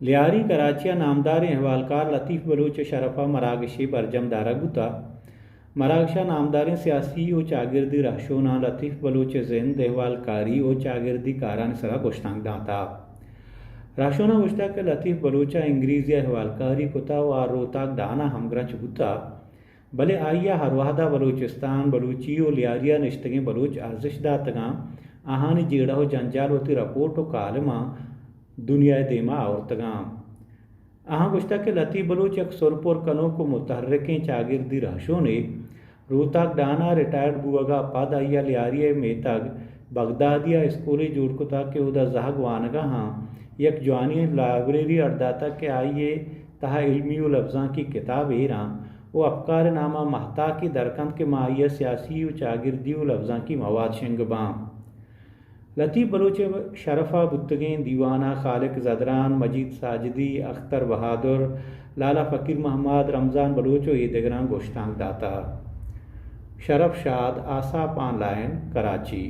लियारी कराचिया नामदार अहवालकार लतीफ़ बलूच शरफा मरागशी बरजम दारा गुता मरागशा नामदार सियासी ओ चागिर्दी राशोना लतीफ़ बलूच जिंद अहवालकारी ओ चागिर्दी कारान सरा गोश्तांग दाता राशोना गुश्ता के लतीफ़ बलूचा अंग्रेज़ी अहवालकारी कुता व रोहतक दाना हमग्रच गुता भले आइया हरवाहदा बलूचिस्तान बलूची ओ लियारिया निश्तगे बलूच अर्जिश दातगा आहानी जीड़ा हो जंजाल होती रपोर्ट व कालमा दुनिया देमा औरतगा अहाँ गुश्ता के लतीफ़ बलूच एक सुरपुर कनो को मुतहर्रिकें चागिर्दी राशों ने रोहतक डाना रिटायर्ड बुआगा पद आइया लियारिया में तक बगदादिया स्कूली जुड़कुता के उदा जहग वानगा हाँ यक जवानी लाइब्रेरी अरदाता के आइए तहा इल्मी व लफ्ज़ां की किताब एरा वो अफकार नामा महता की दरकंद के माहिया सियासी व चागिर्दी व लफ्ज़ां की मवाद शंगबां लतीफ़ बलूच शरफा बुत्तगें दीवाना खालिक जदरान मजीद साजिदी अख्तर बहादुर लाला फ़कीर महमद रमज़ान बलूच व ईदगरान गोश्तांग दाता शरफ शाद आसा पान लाइन कराची।